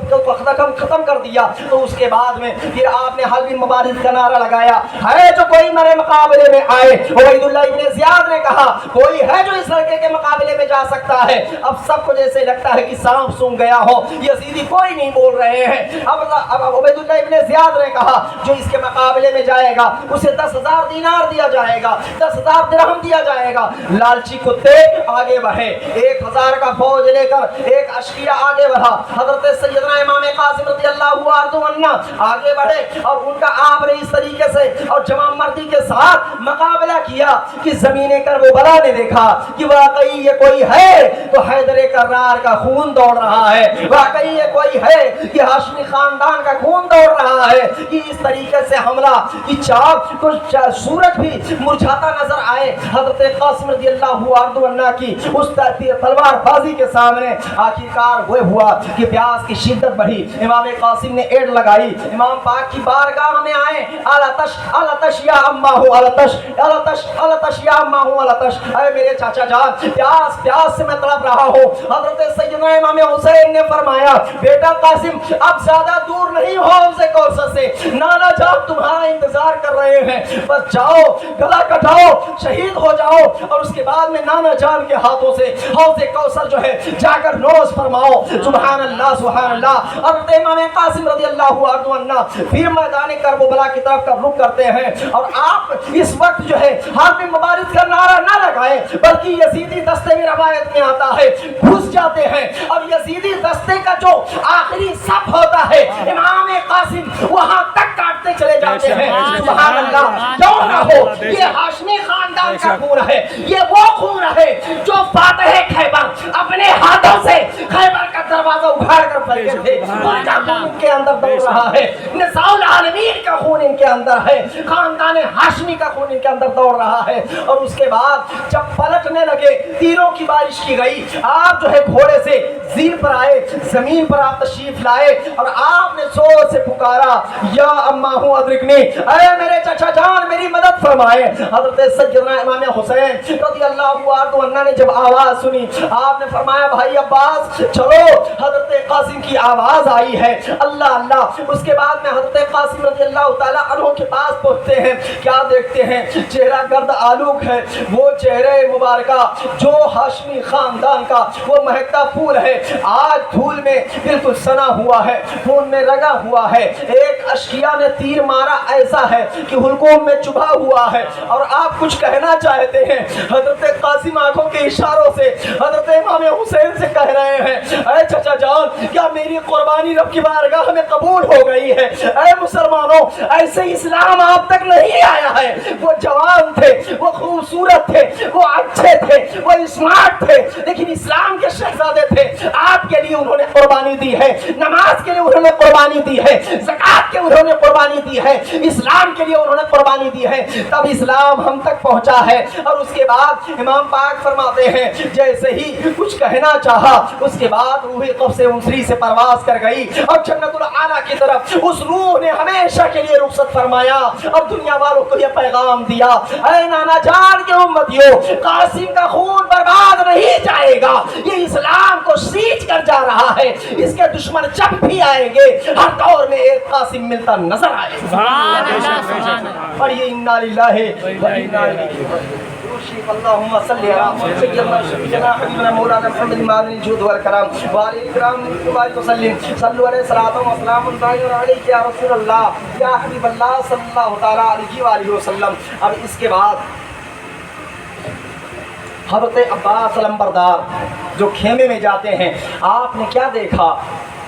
کو ختم کر دیا تو اس کے بعد میں پھر آپ نے حلب مبارز کا نعرہ لگایا، ہے جو کوئی میرے مقابلے میں آئے۔ عبیداللہ ابن زیاد نے کہا کوئی ہے جو اس لڑکے کے مقابلے میں جا سکتا ہے؟ اب سب کو جیسے لگتا ہے کہ سانپ سونگ گیا ہو، یزیدی کوئی نہیں بول رہے ہیں۔ اب عبیداللہ ابن زیاد نے کہا جو اس کے مقابلے میں جائے گا اسے 10,000 دینار دیا جائے گا، 10,000 درہم دیا جائے گا۔ لالچی کتے آگے بڑھے، 1,000 کا فوج لے کر ایک اشقیہ آگے بڑھا، حضرت سیدنا امام قاسم رضی اللہ عنہ آگے بڑھے، اور ان کا آپ نے اس طریقے سے اور جمع مردی کے ساتھ مقابلہ کیا کہ زمین کربلا نے دیکھا کہ واقعی یہ کوئی ہے تو حیدر کرار کا خون دوڑ رہا ہے، واقعی یہ کوئی ہے کہ ہاشمی خاندان کا خون دوڑ رہا ہے کہ اس طریقے سے حملہ کی چاپ کچھ سورج بھی مرجھاتا نظر آئے۔ حضرت قاسم رضی اللہ عنہ کی اس تلوار بازی کے سامنے آخرکار وہ ہوا کہ پیاس کی شدت بڑھی، امام قاسم نے ایڈ لگائی، امام پاک کی بارگاہ میں آئے، الاتش یا اما ہو الاتش، الاتش الاتش یا اما ہو الاتش، اے میرے چاچا جان پیاس سے میں تڑپ رہا ہوں۔ حضرت سیدنا امام حسین نے فرمایا بیٹا قاسم اب زیادہ دور نہیں ہو حوض کوثر سے، نانا جان تمہارا انتظار کر رہے ہیں، بس جاؤ گلا کٹاؤ شہید ہو جاؤ، اور اس کے بعد میں نانا جان کے ہاتھوں سے حوض کوثر جو ہے جا کر نوش فرماؤ۔ سبحان اللہ، سبحان اللہ۔ حضرت امام قاسم رضی اللہ عنہ پھر میدان کربلا کی طرف کا رخ کرتے ہیں، اور آپ اس وقت جو ہے حرب مبارز کا نعرہ نہ لگائیں بلکہ یزیدی دستے میں روایت میں آتا ہے گھس جاتے ہیں، اور یزیدی دستے کا جو آخری صف ہوتا ہے امام قاسم وہاں تک کاٹتے چلے جاتے ہیں۔ سبحان اللہ، کیوں نہ ہو یہ ہاشمی خاندان کا خون ہے، یہ وہ خون ہے جو فاتح خیبر اپنے ہاتھوں سے خیبر کا دروازہ اگھاڑ کر پھیلے تھے، ان کا خون ان کے اندر دوڑ رہا ہے، نساء العالمین کا خون ان کے اندر ہے، خاندان ہاشمی کا خون ان کے اندر دوڑ رہا ہے۔ اور اس کے بعد جب پلٹنے لگے، تیروں کی بارش کی گئی، آپ جو ہے گھوڑے سے زین پر آئے، زمین پر آپ تشریف لائے، اور آپ نے زور سے پکارا یا اما ہوں ادرکنی، اے میرے چچا جان میری مدد فرمائے۔ حضرت سیدنا امام حسین رضی اللہ عنہ نے جب آواز سنی آپ نے فرمایا بھائی عباس چلو حضرت قاسم کی آواز آئی ہے اللہ اللہ۔ اس کے بعد میں حضرت قاسم رضی اللہ تعالیٰ عنہ کے پاس پہنچتے ہیں، کیا دیکھتے ہیں؟ چہرہ گرد آلوک ہے، وہ چہرے مبارکہ جو ہاشمی خاندان کا وہ مہکتا پھول ہے، آج دھول میں بالکل سنا ہوا ہے، خون میں رگا ہوا ہے، ایک اشکیا نے تیر مارا ایسا ہے کہ حلقوم میں چبھا ہوا ہے، اور آپ کچھ کہنا چاہتے ہیں۔ حضرت قاسم آنکھوں کے اشاروں سے حضرت امام حسین سے کہہ رہے ہیں اے چچا جان، کیا میری قربانی رب کی بارگاہ میں قبول ہو گئی ہے؟ اے مسلمانوں، ایسے اسلام آپ تک نہیں آیا ہے۔ وہ جوان تھے، وہ خوبصورت تھے، وہ اچھے تھے، وہ اسمارٹ تھے، لیکن اسلام کے شہزادے تھے۔ آپ کے لیے انہوں نے قربانی دی ہے، نماز کے لیے انہوں نے قربانی دی ہے، زکوٰۃ کے انہوں نے قربانی دی ہے، اسلام کے لیے انہوں نے قربانی دی ہے، تب اسلام ہم تک پہنچا ہے۔ اور اس کے بعد امام پاک فرماتے ہیں جیسے ہی کچھ کہنا چاہا، اس کے بعد روح قبض انسری سے پرواز کر گئی اور جنت الاعلیٰ کی طرف اس روح نے ہمیشہ کے لیے رخصت فرمایا اور دنیا والوں کو یہ پیغام دیا، اے نانا جان کے امتیوں، قاسم کا خون برباد نہیں جائے گا، یہ اسلام کو سینچ کر جا رہا ہے، اس کے دشمن جب بھی آئیں گے ہر دور میں ایک قاسم ملتا نظر آئے گا۔ سبحان اللہ سبحان اللہ۔ اور یہ انا للہ و انا الیہ راجعون۔ اللهم صل على سيدنا شفيعنا حبيبنا مولانا محمد معدن الجود والكرام وعلى الكرام وبارك وسلم صلوا عليه صلاة وسلام دائما عليك يا رسول اللہ یا حبیب اللہ صلی اللہ تعالی علیہ وآلہ وسلم۔ اب اس کے بعد حضرت عباس علمبردار جو خیمے میں جاتے ہیں، آپ نے کیا دیکھا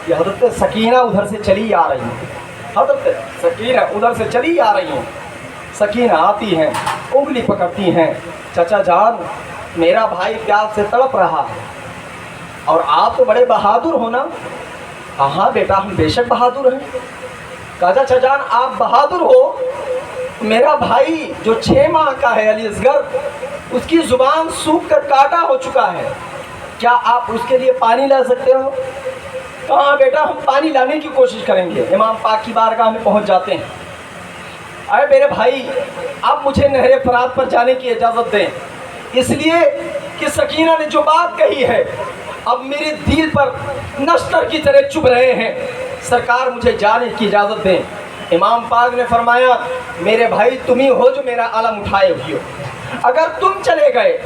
کہ حضرت سکینہ ادھر سے چلی آ رہی ہیں، حضرت سکینہ ادھر سے چلی آ رہی ہیں۔ سکینہ آتی ہیں، انگلی پکڑتی ہیں، چچا جان میرا بھائی پیاس سے تڑپ رہا ہے اور آپ تو بڑے بہادر ہو نا؟ ہاں بیٹا ہم بے شک بہادر ہیں۔ کہا چچا جان آپ بہادر ہو، میرا بھائی جو 6 ماہ کا ہے علی اصغر، اس کی زبان سوکھ کر کاٹا ہو چکا ہے، کیا آپ اس کے لیے پانی لا سکتے ہو؟ کہاں بیٹا ہم پانی لانے کی کوشش کریں گے۔ امام پاک کی بارگاہ میں پہنچ جاتے ہیں، اے میرے بھائی اب مجھے نہر فرات پر جانے کی اجازت دیں، اس لیے کہ سکینہ نے جو بات کہی ہے اب میرے دل پر نشتر کی طرح چبھ رہے ہیں، سرکار مجھے جانے کی اجازت دیں۔ امام پاک نے فرمایا میرے بھائی تم ہی ہو جو میرا علم اٹھائے ہوئے ہو، اگر تم چلے گئے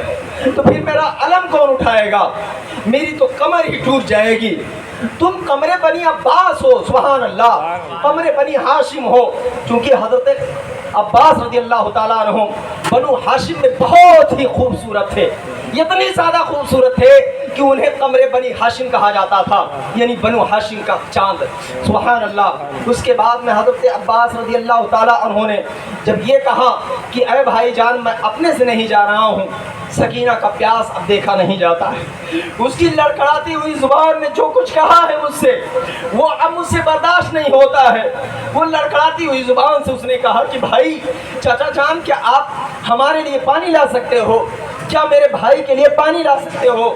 تو پھر میرا علم کون اٹھائے گا؟ میری تو کمر ہی ٹوٹ جائے گی۔ تم قمر بنی عباس ہو، سبحان اللہ، قمر بنی ہاشم ہو، چونکہ حضرت عباس رضی اللہ تعالیٰ عنہ بنو ہاشم میں بہت ہی خوبصورت تھے، اتنی زیادہ خوبصورت تھے کہ انہیں قمر بنی ہاشم کہا جاتا تھا، یعنی بنو ہاشم کا چاند، سبحان اللہ۔ اس کے بعد میں حضرت عباس رضی اللہ تعالیٰ عنہ نے جب یہ کہا کہ اے بھائی جان میں اپنے سے نہیں جا رہا ہوں، سکینہ کا پیاس اب دیکھا نہیں جاتا ہے، اس کی لڑکھڑاتی ہوئی زبان نے جو کچھ کہا ہے مجھ سے وہ اب مجھ سے برداشت نہیں ہوتا ہے۔ وہ لڑکھڑاتی ہوئی زبان سے اس نے کہا کہ بھائی چچا جان کیا آپ ہمارے لیے پانی لا سکتے ہو؟ کیا میرے بھائی کے لیے پانی لا سکتے ہو؟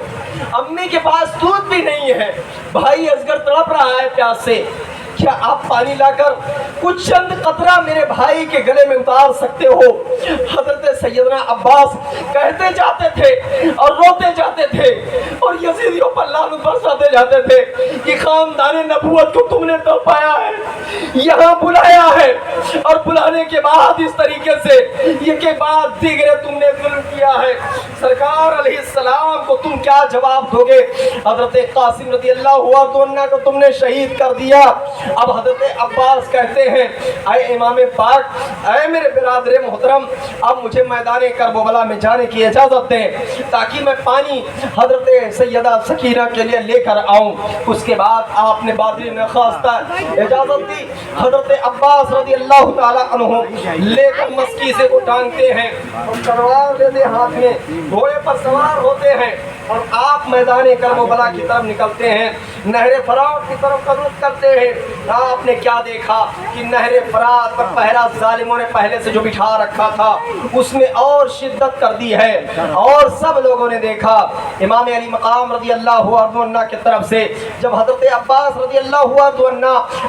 امی کے پاس دودھ بھی نہیں ہے، بھائی اصغر تڑپ رہا ہے پیاس سے، کیا آپ پانی لا کر کچھ چند قطرہ میرے بھائی کے گلے میں اتار سکتے ہو؟ حضرت سیدنا عباس کہتے جاتے تھے اور روتے جاتے تھے اور یزیدیوں پر لعنت برساتے جاتے تھے کہ خاندان نبوت کو تم نے تو پایا ہے، یہاں بلایا ہے اور بلانے کے بعد اس طریقے سے یہ کے بعد دیگرے تم نے ظلم کیا ہے، سرکار علیہ السلام کو تم کیا جواب دو گے؟ حضرت قاسم رضی اللہ عنہ کو تم نے شہید کر دیا۔ اب حضرت عباس کہتے ہیں اے امام پاک، اے میرے برادر محترم، اب مجھے میدان کربلا میں جانے کی اجازت دیں تاکہ میں پانی حضرت سیدہ سکینہ کے لیے لے کر آؤں۔ اس کے بعد آپ نے بادری میں خواستہ اجازت دی، حضرت عباس رضی اللہ تعالیٰ عنہ لے کر مسکی سے کو ٹانگتے ہیں اور تلوار لیتے ہاتھ میں گھوڑے پر سوار ہوتے ہیں اور آپ میدان کربلا کی طرف نکلتے ہیں، نہر فرات کی طرف قدم کرتے ہیں۔ آپ نے کیا دیکھا کہ نہر فرات پر پہلا ظالموں نے پہلے سے جو بٹھا رکھا تھا اس میں اور شدت کر دی ہے، اور سب لوگوں نے دیکھا امام علی مقام رضی اللہ عنہ کی طرف سے جب حضرت عباس رضی اللہ عنہ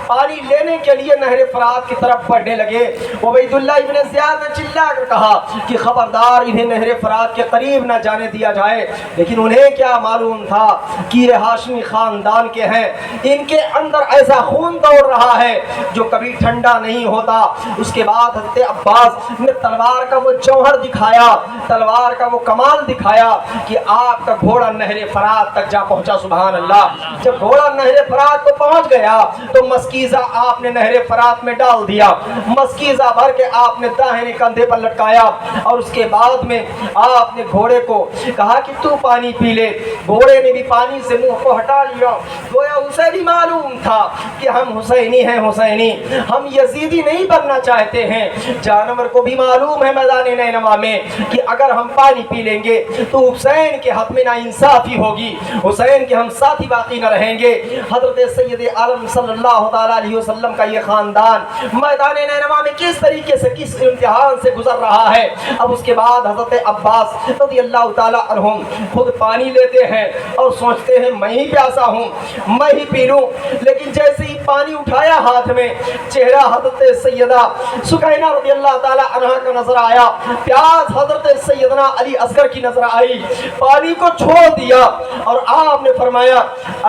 پانی لینے کے لیے نہر فرات کی طرف بڑھنے لگے، عبید اللہ ابن زیاد نے چلا کر کہا کہ خبردار انہیں نہر فرات کے قریب نہ جانے دیا جائے، لیکن انہیں کیا معلوم تھا کہ یہ ہاشمی خاندان کے ہیں، ان کے اندر ایسا خون دوڑ رہا ہے جو کبھی ٹھنڈا نہیں ہوتا۔ اس کے بعد حضرت عباس نے تلوار کا وہ جوہر دکھایا، تلوار کا وہ کمال دکھایا کہ آپ کا گھوڑا نہر فرات تک جا پہنچا۔ سبحان اللہ۔ جب گھوڑا نہر فرات کو پہنچ گیا تو مسکیزہ آپ نے نہر فرات میں ڈال دیا، مسکیزہ بھر کے آپ نے داہنے کندھے پر لٹکایا، اور اس کے بعد میں آپ نے گھوڑے کو کہا کہ تو پانی پی لے۔ گھوڑے نے بھی پانی سے منہ کو ہٹا لیا، گویا اسے بھی معلوم تھا کہ ہم حسینی ہیں، حسینی، ہم یزیدی نہیں بننا چاہتے ہیں۔ جانور کو بھی معلوم ہے میدان نینوا میں کہ اگر ہم پانی پی لیں گے تو حسین کے حق میں ناانصافی ہوگی، حسین کے ہم ساتھی باقی نہ رہیں گے۔ حضرت سید عالم صلی اللہ تعالیٰ علیہ وسلم کا یہ خاندان میدان نینوا میں کس طریقے سے، کس امتحان سے گزر رہا ہے۔ اب اس کے بعد حضرت عباس رضی اللہ تعالیٰ عنہم خود پانی لیتے ہیں اور سوچتے ہیں میں ہی پیاسا ہوں، میں ہی پی لوں، لیکن جیسے ہی پانی اٹھایا ہاتھ میں، چہرہ حضرت سیدہ سکینہ رضی اللہ تعالیٰ عنہ کا نظر آیا، پیاس حضرت سیدنا علی اصغر کی نظر آئی، پانی کو چھوڑ دیا اور آپ نے فرمایا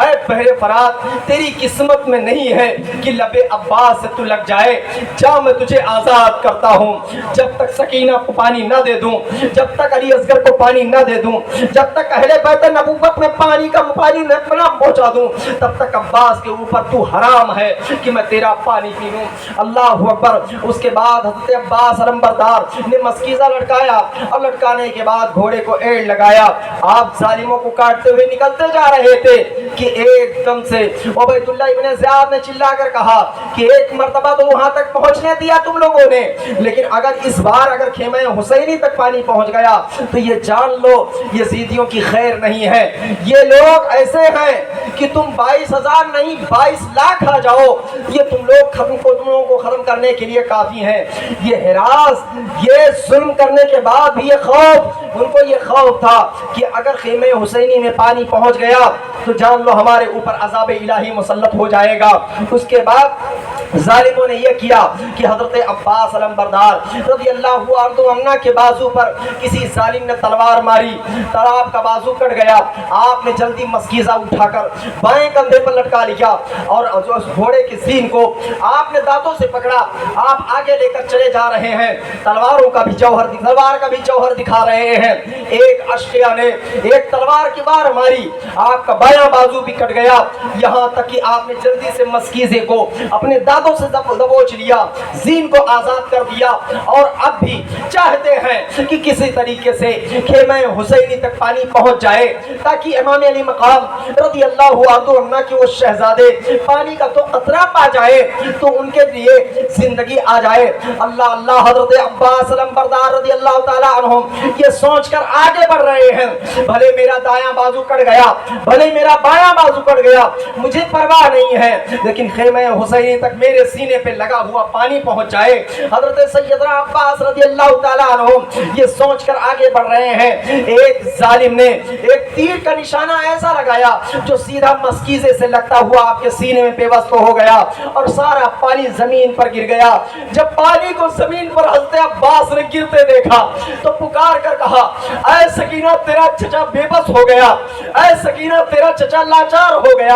اے بحر فرات، تیری قسمت میں نہیں ہے کہ لب عباس سے تو لگ جائے، جا میں تجھے آزاد کرتا ہوں۔ جب تک سکینہ کو پانی نہ دے دوں، جب تک علی اصغر کو پانی نہ دے دوں، جب تک اہل بیت نبوت میں پانی نہ پہنچا دوں، تب تک عباس کے اوپر تو حرام ہے کہ میں تیرا پانی پی لوں۔ اللہ اکبر۔ اس کے بعد حضرت عباس علمبردار نے مسکیزہ لٹکایا اور لٹکانے کے بعد گھوڑے کو ایڑ لگایا، آپ ظالموں کو کاٹتے ہوئے نکلتے جا رہے تھے کہ ایک دم سے عبید اللہ ابن زیاد نے چلا کر کہا کہ ایک مرتبہ تو وہاں تک پہنچنے دیا تم لوگوں نے، لیکن اگر اس بار اگر خیمہ حسینی تک پانی پہنچ گیا تو یہ جان لو یزیدیوں کی خیر نہیں ہے۔ یہ لوگ ایسے ہیں کہ تم 22,000 نہیں 22 لاکھ آ جاؤ، یہ تم لوگوں کو ختم کرنے کے لیے کافی ہیں۔ یہ ہراس، یہ ظلم کرنے کے بعد بھی یہ خوف، ان کو یہ خوف تھا کہ اگر خیمہ حسینی میں پانی پہنچ گیا تو جان لو ہمارے اوپر عذاب الہی مسلط ہو جائے گا۔ اس کے بعد ظالموں نے یہ کیا کہ حضرت عباس علمبردار رضی اللہ عنہ کے بازو پر کسی ظالم نے تلوار ماری، تلوار کا بازو کٹ گیا، آپ نے جلدی مسکیزہ اٹھا کر بائیں کندھے پر لٹکا لیا اور اس گھوڑے کی سین کو آپ نے دانتوں سے پکڑا، آپ آگے لے کر چلے جا رہے ہیں، تلوار کا بھی جوہر دکھا رہے ہیں۔ ایک اشقیہ نے ایک تلوار کی وار ماری، آپ کا بایاں بازو بھی کٹ گیا، یہاں تک کہ آپ نے جلدی سے مسکیزے کو اپنے دانتوں سے دبوچ لیا، زین کو آزاد کر دیا، اور اب بھی چاہتے ہیں کہ کسی طریقے سے خیمہ حسینی تک پانی پہنچ جائے تاکہ امام علی مقام رضی اللہ عنہ کے وہ شہزادے پانی کا تو قطرہ پا جائے تو ان کے لیے زندگی آ جائے۔ اللہ اللہ۔ حضرت عباس علمبردار رضی اللہ تعالیٰ عنہم یہ سوچ کر آگے بڑھ رہے ہیں بھلے میرا دایاں بازو کٹ گیا، بھلے میرا بایاں بازو کٹ گیا، مجھے پرواہ نہیں ہے، لیکن خیمہ حسینی تک میرے سینے پہ لگا ہوا پانی پہنچ جائے۔ حضرت سیدنا عباس رضی اللہ تعالیٰ عنہ یہ سوچ کر آگے بڑھ رہے ہیں، ایک ظالم نے ایک تیر کا نشانہ ایسا لگایا جو سیدھا مسکیزے سے لگتا ہوا آپ کے سینے میں پیوست ہو گیا اور سارا پانی زمین پر گر گیا۔ جب پانی کو زمین پر حضرت عباس نے گرتے دیکھا تو پکار کر کہا اے سکینہ تیرا چچا بے بس ہو گیا، اے سکینہ تیرا چچا لاچار ہو گیا،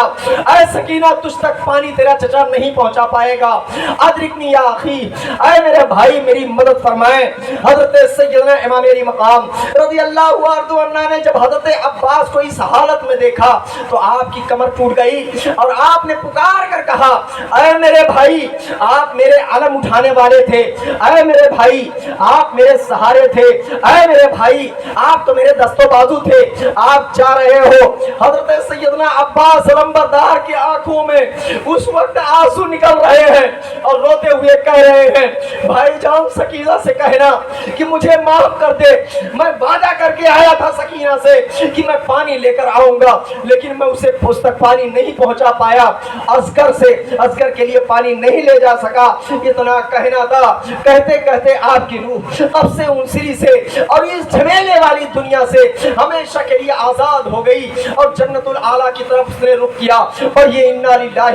اے سکینہ تجھ تک پانی تیرا چچا نہیں پہنچا پائے گا، ادرکنی یا اخی، اے میرے بھائی میری مدد فرمائیں۔ حضرت سیدنا امام علی مقام رضی اللہ عنہ نے جب حضرت عباس کو اس حالت میں دیکھا تو آپ کی کمر ٹوٹ گئی اور آپ نے پکار کر کہا اے میرے بھائی، آپ میرے علم اٹھانے والے تھے، اے میرے بھائی آپ میرے سہارے تھے، اے میرے بھائی آپ تو میرے دست و بازو تھے، آپ جا رہے ہو۔ حضرت سیدنا عباس علمبردار کی آنکھوں میں اس وقت آنسو نکل رہے ہیں اور روتے ہوئے کہہ رہے ہیں بھائی جان سکینہ سے کہنا کہ مجھے معاف کر دے، میں وعدہ کر کے آیا تھا سکینہ سے کہ میں پانی لے کر آؤں گا، لیکن میں اسے اس تک پانی نہیں پہنچا پایا، اصغر کے لیے پانی نہیں لے جا سکا، اتنا کہنا تھا۔ کہتے کہتے آپ کی روح اب سے انسری سے اور اس جھمیلے والی دنیا سے ہمیشہ کے لیے آزاد ہو گئی اور جنت الاعلیٰ کی طرف اس نے رخ کیا۔ اور یہ انا للہ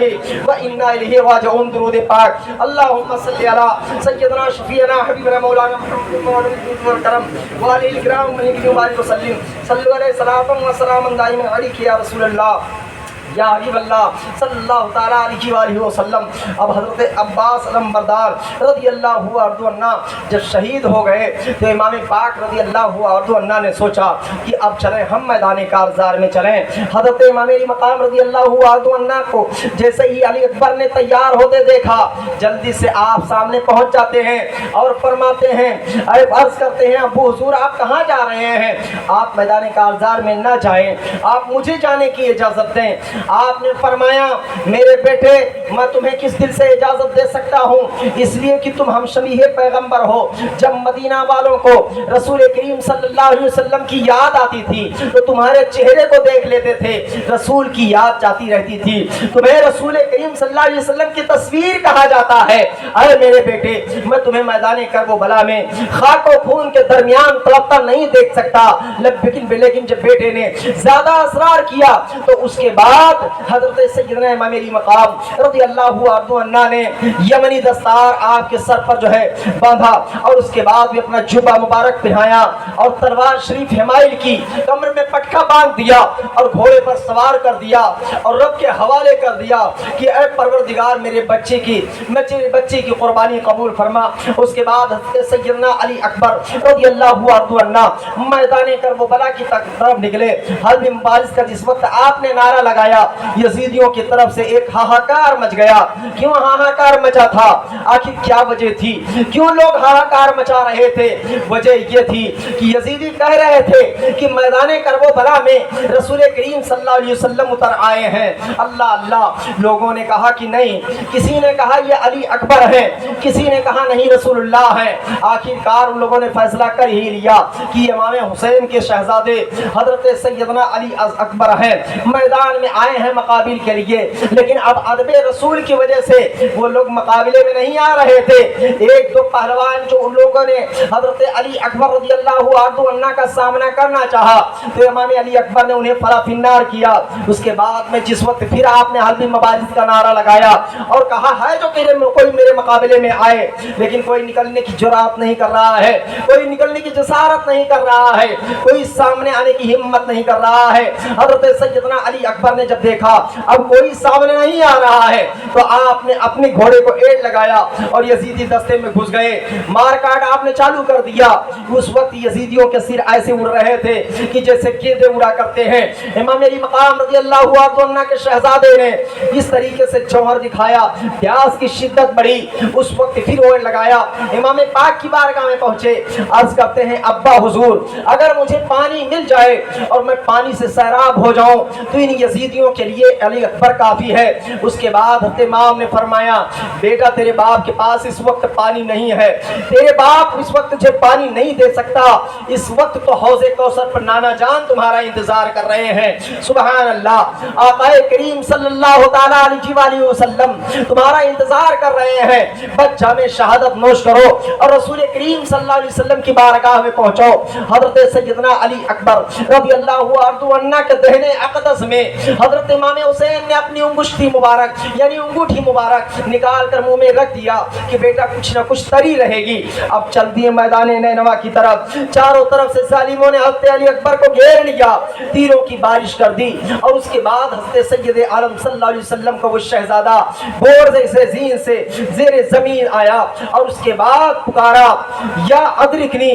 و انا الیہ راجعون درود پاک۔ اللہم صلی علی سیدنا شفیعنا حبیبنا مولانا محمد کرم وعلی الکرام مہدی مبارک وسلم صلی علیہ الصلوۃ والسلام دائما علیک یا رسول اللہ یا حبیب اللہ صلی اللہ تعالیٰ علیہ وآلہ وسلم۔ اب حضرت عباس علمبردار رضی اللہ عنہ جب شہید ہو گئے تو امام پاک رضی اللہ عنہ نے سوچا کہ اب چلیں ہم میدان کارزار میں چلیں۔ حضرت امام علی مقام رضی اللہ عنہ کو جیسے ہی علی اکبر نے تیار ہوتے دیکھا، جلدی سے آپ سامنے پہنچ جاتے ہیں اور فرماتے ہیں، عرض کرتے ہیں ابو حضور آپ کہاں جا رہے ہیں؟ آپ میدان کارزار میں نہ جائیں، آپ مجھے جانے کی اجازت دیں۔ آپ نے فرمایا میرے بیٹے میں تمہیں کس دل سے اجازت دے سکتا ہوں، اس لیے کہ تم ہم شبیہ پیغمبر ہو۔ جب مدینہ والوں کو رسول کریم صلی اللہ علیہ وسلم کی یاد آتی تھی تو تمہارے چہرے کو دیکھ لیتے تھے، رسول کی یاد جاتی رہتی تھی۔ تمہیں رسول کریم صلی اللہ علیہ وسلم کی تصویر کہا جاتا ہے۔ اے میرے بیٹے میں تمہیں میدان کربلا میں خاک و خون کے درمیان تڑپتا نہیں دیکھ سکتا، لیکن جب بیٹے نے زیادہ اصرار کیا تو اس کے بعد حضرت سیدنا امام علی مقام رضی اللہ عنہ نے یمنی دستار آپ کے سر پر جو ہے باندھا اور اس کے بعد بھی اپنا جبہ مبارک پہنایا اور تلوار شریف حمائل کی کمر میں پٹکا باندھ دیا اور گھوڑے پر سوار کر دیا اور رب کے حوالے کر دیا کہ اے پروردگار میرے بچے کی قربانی قبول فرما۔ اس کے بعد حضرت سیدنا علی اکبر رضی اللہ عنہ میدان کربلا کی طرف نکلے۔ حلب مبارز کا جس وقت آپ نے نعرہ لگایا یزیدیوں کی طرف سے ایک ہاہاکار مچ گیا۔ کیوں ہاہاکار مچا تھا؟ آخر کیا وجہ تھی؟ کیوں لوگ ہاہاکار مچا رہے تھے؟ وجہ یہ تھی کہ یزیدی کہہ رہے تھے کہ میدان کربلا میں رسول کریم صلی اللہ علیہ وسلم اتر آئے ہیں۔ اللہ اللہ، لوگوں نے کہا کہ نہیں، کسی نے کہا یہ علی اکبر ہے، کسی نے کہا نہیں رسول اللہ ہے۔ آخر کار ان لوگوں نے فیصلہ کر ہی لیا کہ امام حسین کے شہزادے حضرت سیدنا علی اکبر ہیں، میدان میں آئے ہیں مقابل کے لیے۔ لیکن اب ادب رسول کی وجہ سے وہ لوگ مقابلے میں نہیں آ رہے تھے۔ ایک دو پہلوان جو ان لوگوں نے حضرت علی اکبر رضی اللہ عنہ کا سامنا کرنا چاہا تو امام علی اکبر نے انہیں فلا فنار کیا۔ اس کے بعد میں جس وقت پھر آپ نے حلب مبارز کا نعرہ لگایا اور کہا ہے جو کہ کوئی میرے مقابلے میں آئے، لیکن کوئی نکلنے کی جرات نہیں کر رہا ہے، کوئی نکلنے کی جسارت نہیں کر رہا ہے، کوئی سامنے آنے کی ہمت نہیں کر رہا ہے۔ حضرت سیدنا علی اکبر نے جب دیکھا اب کوئی سامنے نہیں آ رہا ہے تو آپ نے اپنے گھوڑے کو ایڑ لگایا اور یزیدی دستے میں گھس گئے، مار کاٹ آپ نے چالو کر دیا۔ اس وقت یزیدیوں کے سر ایسے اڑ رہے تھے کہ جیسے گیدے اڑا کرتے ہیں۔ امام علی مقام رضی اللہ عنہ کے شہزادے نے اس طریقے سے جوہر دکھایا، پیاس کی شدت بڑھی، اس وقت پھر اوڑ لگایا، امام پاک کی بارگاہ میں پہنچے، عرض کرتے ہیں ابا حضور اگر مجھے پانی مل جائے اور میں پانی سے سیراب ہو جاؤں تو ان یزیدیوں کے لیے علی اکبر کافی ہے۔ اس کے بعد حضرت امام نے فرمایا بیٹا تیرے باپ کے پاس اس وقت پانی نہیں ہے، تیرے باپ اس وقت تجھے پانی نہیں دے سکتا، اس وقت تو حوض کوثر پر نانا جان تمہارا انتظار کر رہے ہیں۔ سبحان اللہ، آقا کریم صلی اللہ تعالی علیہ وآلہ وسلم تمہارا انتظار کر رہے ہیں، بس جام شہادت نوش کرو اور رسول کریم صلی اللہ علیہ وسلم کی بارگاہ میں پہنچو۔ حضرت سیدنا علی اکبر رضی اللہ عنہ کے دہنے اقدس میں حضرت امام حسین نے اپنی انگشتی مبارک یعنی انگوٹھی مبارک نکال کر منہ میں رکھ دیا کہ بیٹا کچھ نہ کچھ تری رہے گی۔ اب چل دیے میدان نینوا کی طرف، چاروں طرف سے ظالموں نے حضرت علی اکبر کو گھیر لیا، تیروں کی بارش کر دی اور اس کے بعد حضرت سید عالم صلی اللہ علیہ وسلم کو وہ شہزادہ بورز سے زین سے زیر زمین آیا اور اس کے بعد پکارا یا ادرکنی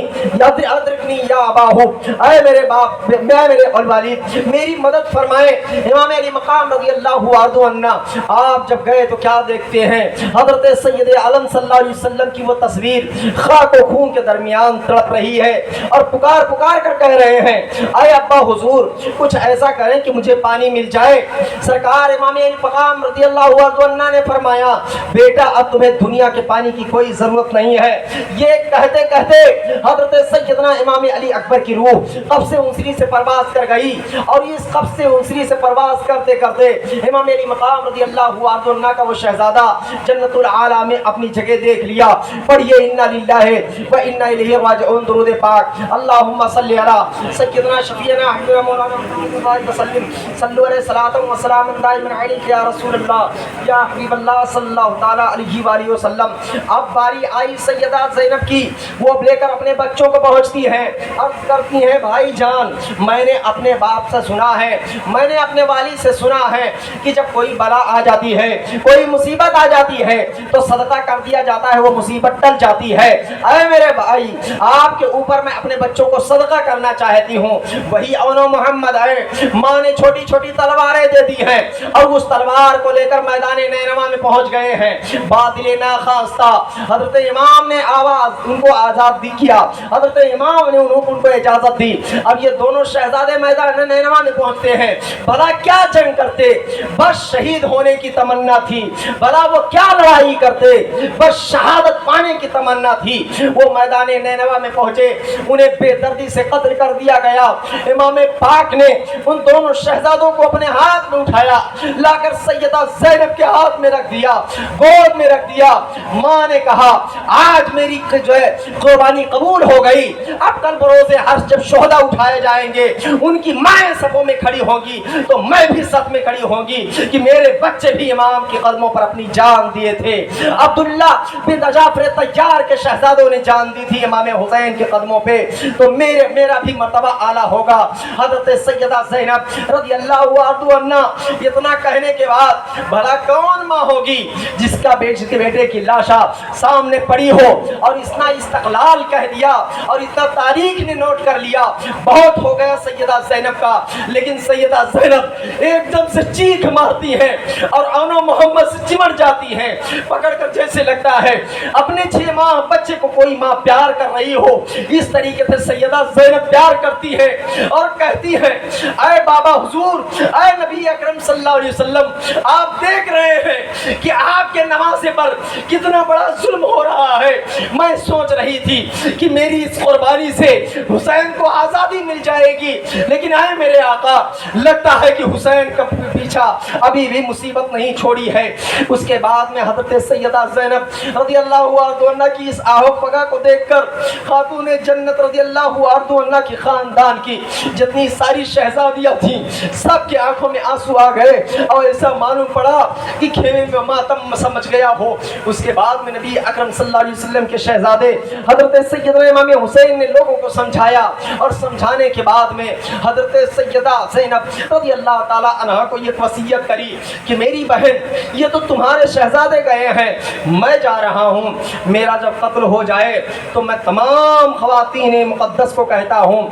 یا اباہو، اے میرے باپ، میں میرے والد میری مدد فرمائے۔ امام علی مقام رضی اللہ عنہ آپ جب گئے تو کیا دیکھتے ہیں؟ حضرت سید عالم صلی اللہ علیہ وسلم کی وہ تصویر خاک و خون کے درمیان تڑپ رہی ہے اور پکار پکار کر کہہ رہے ہیں اے ابا حضور کچھ ایسا کریں کہ مجھے پانی مل جائے۔ سرکار امام علی مقام رضی اللہ عنہ نے فرمایا بیٹا اب تمہیں دنیا کے پانی کی کوئی ضرورت نہیں ہے۔ یہ کہتے کہتے حضرت سیدنا امام علی اکبر کی روح قبض انصری سے پرواز کر گئی اور اس قبض انصری سے پرواز آغاز کرتے کرتے امام علی مقام رضی اللہ عنہ کا وہ شہزادہ جنت العالی میں اپنی جگہ دیکھ لیا. پڑھیے انا للہ و انا الیہ راجعون درود پاک. اللہم صلی علی سیدنا شفیعنا حبیبنا مولانا محمد وسلم. صلو علیہ صلاۃ و سلام دائما علیک یا رسول اللہ یا حبیب اللہ صلی اللہ تعالی علیہ وآلہ وسلم. اب باری آئی سیدہ زینب کی. وہ لے کر اپنے بچوں کو پہنچتی ہیں. عرض کرتی ہیں بھائی جان میں نے اپنے باپ سے سنا ہے, میں نے اپنے والد سے سنا ہے کہ جب کوئی بلا آ جاتی ہے, کوئی مصیبت آ جاتی ہے تو صدقہ کر دیا جاتا ہے, وہ مصیبت ٹل جاتی ہے. اے میرے بھائی آپ کے اوپر میں اپنے بچوں کو صدقہ کرنا چاہتی ہوں. وہی اون محمد ہے. ماں نے چھوٹی چھوٹی تلواریں دے دی ہیں اور اس تلوار کو لے کر میدان نینوا میں پہنچ گئے ہیں. باطل ناخواستہ حضرت امام نے آواز ان کو آزاد دی کیا. حضرت امام نے ان کو اجازت دی. اب یہ دونوں شہزادے میدان نینوا میں پہنچتے ہیں. بھلا کیا جنگ کرتے, بس شہید ہونے کی تمنا تھی. بھلا وہ کیا لڑائی کرتے, بس شہادت پانے کی تمنا تھی. وہ میدان نینوا میں پہنچے, انہیں بے دردی سے قتل کر دیا گیا. امام پاک نے ان دونوں شہزادوں کو اپنے ہاتھ میں اٹھایا, لا کر سیدہ زینب کے ہاتھ میں رکھ دیا, گود میں رکھ دیا. ماں نے کہا آج میری جو ہے قربانی قبول ہو گئی. اب کل بروز عرش جب شہداء اٹھائے جائیں گے, ان کی مائیں صفوں میں کھڑی ہوں گی تو میں بھی صف میں کھڑی ہوں گی کہ میرے بچے بھی امام کے قدموں پر اپنی جان دیے تھے. عبداللہ بن جعفر طیار کے شہزادوں نے جان دی تھی امام حسین کے قدموں پہ, تو میرا بھی مرتبہ اعلیٰ ہوگا. حضرت سیدہ زینب رضی اللہ عنہ اتنا کہنے کے بعد بھلا کون ماں ہوگی جس کا بیٹے کی لاشا سامنے پڑی ہو اور اتنا استقلال کہہ دیا اور اتنا تاریخ نے نوٹ کر لیا. بہت ہو گیا سیدہ زینب کا. لیکن سیدہ زینب ایک دم سے چیخ مارتی ہیں اور آنو محمد سے چمٹ جاتی ہیں, پکڑ کر جیسے لگتا ہے اپنے 6 ماہ بچے کو کوئی ماں پیار کر رہی ہو. اس طریقے سے سیدہ زینب پیار کرتی ہے اور کہتی ہے اے بابا حضور, اے نبی اکرم صلی اللہ علیہ وسلم, آپ دیکھ رہے ہیں کہ آپ کے نواسے پر کتنا بڑا ظلم ہو رہا ہے. میں سوچ رہی تھی کہ میری اس قربانی سے حسین کو آزادی مل جائے گی, لیکن اے میرے آقا لگتا ہے کہ حسین کا پیچھا ابھی بھی مصیبت نہیں چھوڑی ہے. اس کے بعد میں حضرت سیدہ زینب رضی اللہ عنہ کی اس آہو فگا کو دیکھ کر خاتون جنت رضی اللہ عنہ کی خاندان کی جتنی ساری شہزادیاں تھیں سب کی آنکھوں میں آنسو آ گئے اور ایسا معلوم پڑا کہ خیمے میں ماتم سمجھ گیا ہو. اس کے بعد میں نبی اکرم صلی اللہ علیہ وسلم کے شہزادے حضرت سیدنا امام حسین نے لوگوں کو سمجھایا اور سمجھانے کے بعد میں حضرت سیدہ زینب رضی اللہ تعالی عنہا کو یہ وصیت کری کہ میری بہن یہ تو تمہارے شہزادے گئے ہیں, میں جا رہا ہوں. میرا جب قتل ہو جائے تو میں تمام خواتین مقدس کو کہتا ہوں